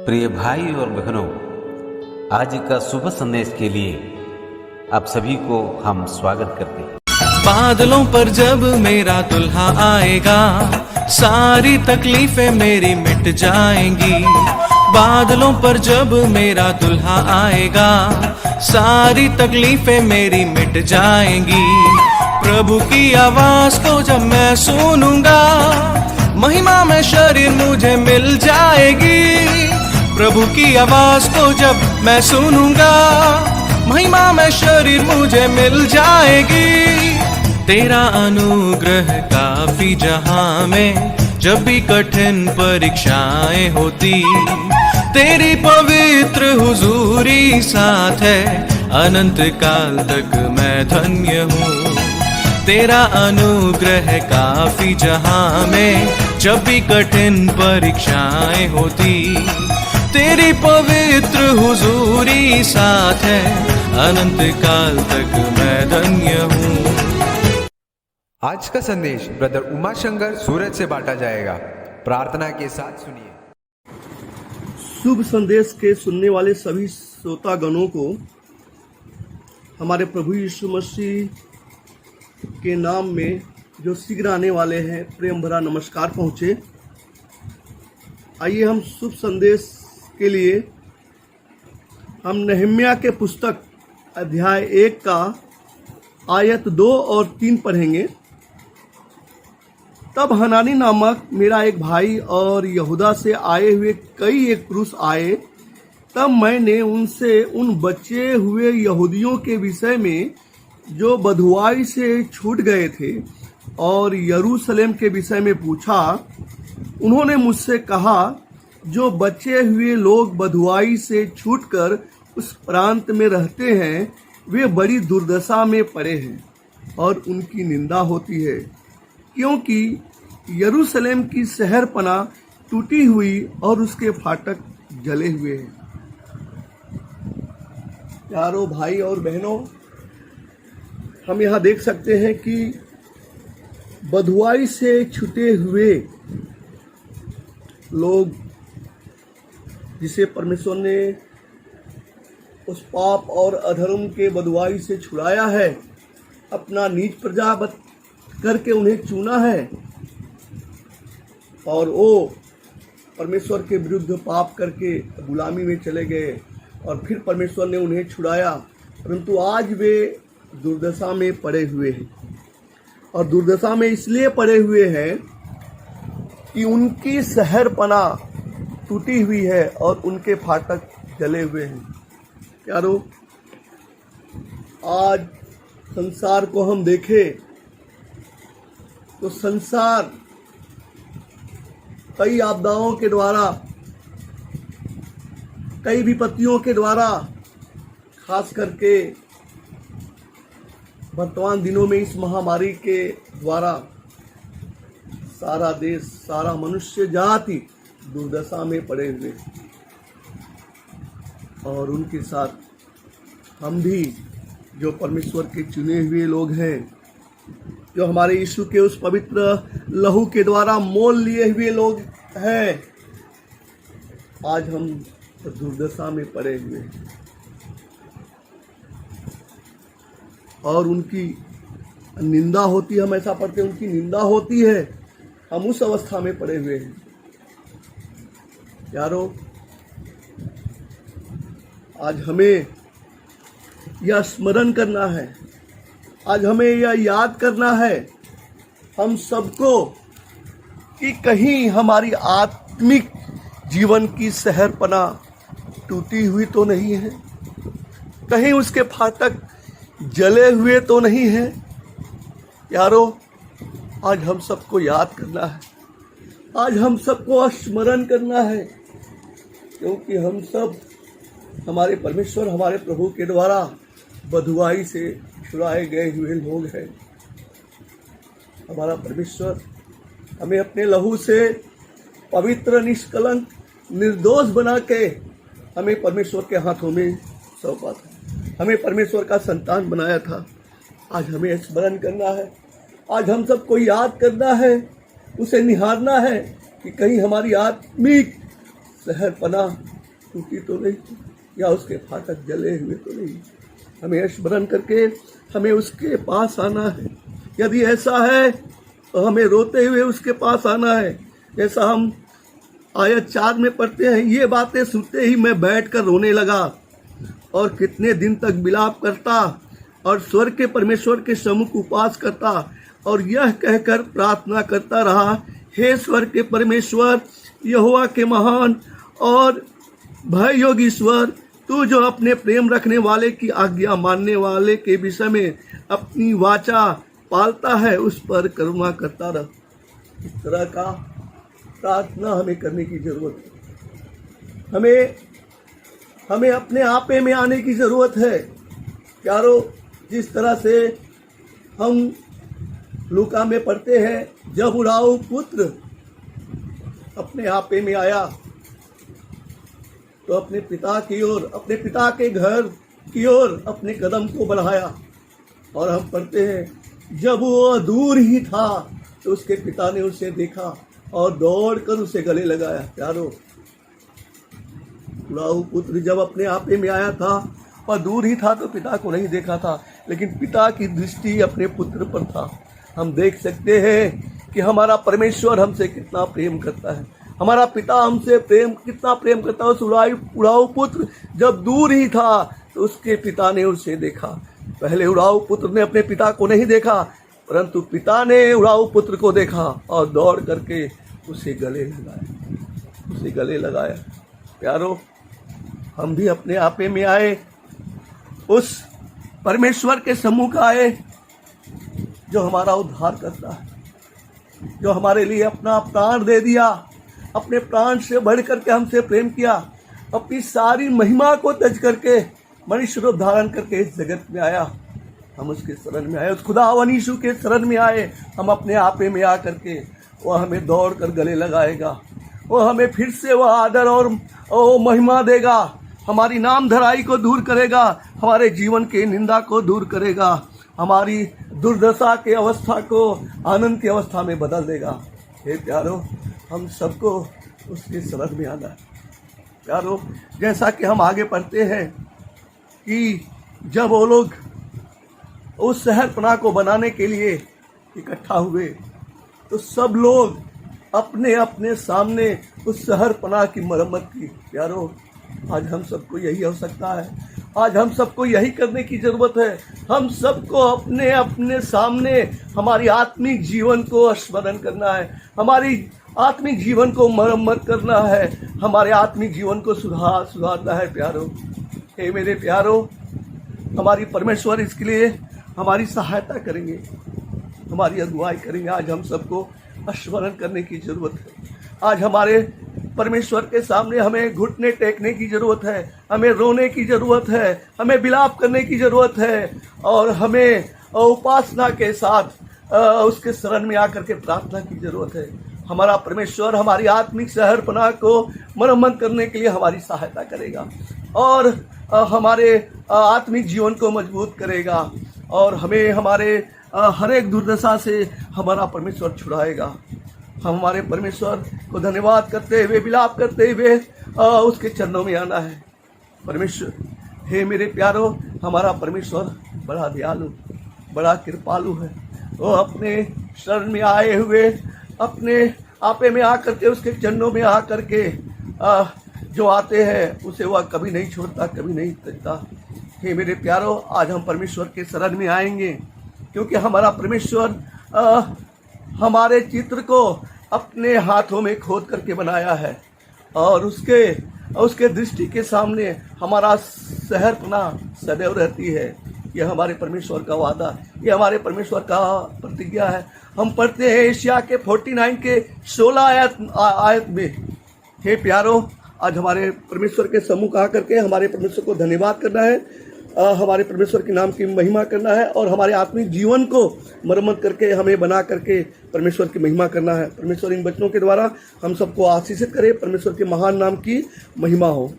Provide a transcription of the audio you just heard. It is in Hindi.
प्रिय भाई और बहनों, आज का शुभ संदेश के लिए आप सभी को हम स्वागत करते हैं। बादलों पर जब मेरा दुल्हा आएगा, सारी तकलीफें मेरी मिट जाएंगी। बादलों पर जब मेरा दुल्हा आएगा, सारी तकलीफें मेरी मिट जाएंगी। प्रभु की आवाज को जब मैं सुनूंगा, महिमा में शरीर मुझे मिल जाएगी। प्रभु की आवाज को जब मैं सुनूंगा, महिमा में शरीर मुझे मिल जाएगी। तेरा अनुग्रह काफी जहां में, जब भी कठिन परीक्षाएं होती, तेरी पवित्र हुजूरी साथ है, अनंत काल तक मैं धन्य हूँ। तेरा अनुग्रह काफी जहां में, जब भी कठिन परीक्षाएं होती, तेरी पवित्र हुजूरी साथ है, अनंत काल तक मैं धन्य हूँ। आज का संदेश ब्रदर उमाशंकर सूरत से बांटा जाएगा। प्रार्थना के साथ सुनिए। शुभ संदेश के सुनने वाले सभी श्रोतागणों को हमारे प्रभु यीशु मसीह के नाम में, जो शीघ्र आने वाले हैं, प्रेम भरा नमस्कार पहुँचे। आइए हम शुभ संदेश के लिए हम नहम्याह के पुस्तक अध्याय 1 का आयत 2 और 3 पढ़ेंगे। तब हनानी नामक मेरा एक भाई और यहूदा से आए हुए कई एक पुरुष आए। तब मैंने उनसे उन बचे हुए यहूदियों के विषय में जो बँधुआई से छूट गए थे और यरूशलेम के विषय में पूछा। उन्होंने मुझसे कहा, जो बचे हुए लोग बँधुआई से छूटकर उस प्रांत में रहते हैं, वे बड़ी दुर्दशा में पड़े हैं और उनकी निंदा होती है, क्योंकि यरूशलेम की शहरपना टूटी हुई और उसके फाटक जले हुए हैं। प्यारो भाई और बहनों, हम यहाँ देख सकते हैं कि बँधुआई से छूटे हुए लोग, जिसे परमेश्वर ने उस पाप और अधर्म के बँधुआई से छुड़ाया है, अपना निज प्रजा करके उन्हें चुना है, और वो परमेश्वर के विरुद्ध पाप करके गुलामी में चले गए और फिर परमेश्वर ने उन्हें छुड़ाया, परंतु आज वे दुर्दशा में पड़े हुए हैं। और दुर्दशा में इसलिए पड़े हुए हैं कि उनकी शहरपना टूटी हुई है और उनके फाटक जले हुए हैं। प्यारो, आज संसार को हम देखें तो संसार कई आपदाओं के द्वारा, कई विपत्तियों के द्वारा, खास करके वर्तमान दिनों में इस महामारी के द्वारा सारा देश, सारा मनुष्य जाति दुर्दशा में पड़े हुए, और उनके साथ हम भी, जो परमेश्वर के चुने हुए लोग हैं, जो हमारे यीशु के उस पवित्र लहू के द्वारा मोल लिए हुए लोग हैं, आज हम दुर्दशा में पड़े हुए हैं और उनकी निंदा होती है। हम ऐसा पढ़ते हैं, उनकी निंदा होती है। हम उस अवस्था में पड़े हुए हैं। यारो, आज हमें यह स्मरण करना है, आज हमें यह याद करना है हम सबको, कि कहीं हमारी आत्मिक जीवन की शहरपना टूटी हुई तो नहीं है, कहीं उसके फाटक जले हुए तो नहीं है। यारो, आज हम सबको याद करना है, आज हम सबको स्मरण करना है, क्योंकि हम सब हमारे परमेश्वर, हमारे प्रभु के द्वारा बँधुआई से छुड़ाए गए हुए लोग हैं। हमारा परमेश्वर हमें अपने लहू से पवित्र, निष्कलंक, निर्दोष बना के हमें परमेश्वर के हाथों में सौंपा था, हमें परमेश्वर का संतान बनाया था। आज हमें स्मरण करना है, आज हम सबको याद करना है, उसे निहारना है कि कहीं हमारी आत्मिक शहर पना टूटी तो नहीं, या उसके फाटक जले हुए तो नहीं। हमें स्मरण करके हमें उसके पास आना है। यदि ऐसा है तो हमें रोते हुए उसके पास आना है। जैसा हम आयत 4 में पढ़ते हैं, ये बातें सुनते ही मैं बैठकर रोने लगा और कितने दिन तक विलाप करता और स्वर्ग के परमेश्वर के सम्मुख उपवास करता और यह कहकर प्रार्थना करता रहा, हे स्वर्ग के परमेश्वर, यहोवा के महान और भय योग्य ईश्वर, तू जो अपने प्रेम रखने वाले की आज्ञा मानने वाले के विषय में अपनी वाचा पालता है, उस पर करुणा करता रह। इस तरह का प्रार्थना हमें करने की जरूरत है। हमें अपने आपे में आने की जरूरत है। प्यारो, जिस तरह से हम लूका में पढ़ते हैं, जब उराऊ पुत्र अपने आपे में आया तो अपने पिता की ओर, अपने पिता के घर की ओर अपने कदम को बढ़ाया। और हम पढ़ते हैं, जब वो दूर ही था तो उसके पिता ने उसे देखा और दौड़कर उसे गले लगाया। प्यारो, उराऊ पुत्र जब अपने आपे में आया था और दूर ही था तो पिता को नहीं देखा था, लेकिन पिता की दृष्टि अपने पुत्र पर था। हम देख सकते हैं कि हमारा परमेश्वर हमसे कितना प्रेम करता है, हमारा पिता हमसे कितना प्रेम करता है। उस उराऊ पुत्र जब दूर ही था तो उसके पिता ने उसे देखा। पहले उराऊ पुत्र ने अपने पिता को नहीं देखा, परंतु पिता ने उराऊ पुत्र को देखा और दौड़ करके उसे गले लगाया। प्यारो, हम भी अपने आपे में आए, उस परमेश्वर के सम्मुख आए जो हमारा उद्धार करता है, जो हमारे लिए अपना प्राण दे दिया, अपने प्राण से बढ़ करके हमसे प्रेम किया, अपनी सारी महिमा को तज करके मनुष्य रूप धारण करके इस जगत में आया। हम उसके शरण में आए, उस खुदावन यीशु के शरण में आए। हम अपने आपे में आ करके वो हमें दौड़ कर गले लगाएगा, वो हमें फिर से वो आदर और महिमा देगा, हमारी नाम धराई को दूर करेगा, हमारे जीवन के निंदा को दूर करेगा, हमारी दुर्दशा के अवस्था को आनंद की अवस्था में बदल देगा। हे प्यारो, हम सबको उसके शरण में आना है। प्यारो, जैसा कि हम आगे पढ़ते हैं कि जब वो लोग उस शहरपनाह को बनाने के लिए इकट्ठा हुए तो सब लोग अपने अपने सामने उस शहरपनाह की मरम्मत की। प्यारो, आज हम सबको यही आवश्यकता है, आज हम सबको यही करने की जरूरत है। हम सबको अपने अपने सामने हमारी आत्मिक जीवन को स्मरण करना है, हमारी आत्मिक जीवन को मरम्मत करना है, हमारे आत्मिक जीवन को सुधारना है। प्यारो, हे मेरे प्यारो, हमारी परमेश्वर इसके लिए हमारी सहायता करेंगे, हमारी अगुवाई करेंगे। आज हम सबको स्मरण करने की जरूरत है। आज हमारे परमेश्वर के सामने हमें घुटने टेकने की जरूरत है, हमें रोने की जरूरत है, हमें विलाप करने की जरूरत है और हमें उपासना के साथ उसके शरण में आकर के प्रार्थना की जरूरत है। हमारा परमेश्वर हमारी आत्मिक शहरपनाह को मरम्मत करने के लिए हमारी सहायता करेगा और हमारे आत्मिक जीवन को मजबूत करेगा और हमें हमारे हर एक दुर्दशा से हमारा परमेश्वर छुड़ाएगा। हम हमारे परमेश्वर को धन्यवाद करते हुए, विलाप करते हुए उसके चरणों में आना है। परमेश्वर, हे मेरे प्यारो, हमारा परमेश्वर बड़ा दयालु, बड़ा कृपालु है। वो अपने शरण में आए हुए अपने आपे में आकर के, उसके चरणों में आकर के जो आते हैं उसे वह कभी नहीं छोड़ता, कभी नहीं त्यजता। हे मेरे प्यारो, आज हम परमेश्वर के शरण में आएंगे क्योंकि हमारा परमेश्वर हमारे चित्र को अपने हाथों में खोद करके बनाया है और उसके दृष्टि के सामने हमारा शहरपनाह सदैव रहती है। यह हमारे परमेश्वर का वादा, यह हमारे परमेश्वर का प्रतिज्ञा है। हम पढ़ते हैं एशिया के 49 के 16 आयत में। हे प्यारो, आज हमारे परमेश्वर के सम्मुख आकर के हमारे परमेश्वर को धन्यवाद करना है, हमारे परमेश्वर के नाम की महिमा करना है और हमारे आत्मिक जीवन को मरम्मत करके हमें बना करके परमेश्वर की महिमा करना है। परमेश्वर इन बच्चों के द्वारा हम सबको आशीषित करे। परमेश्वर के महान नाम की महिमा हो।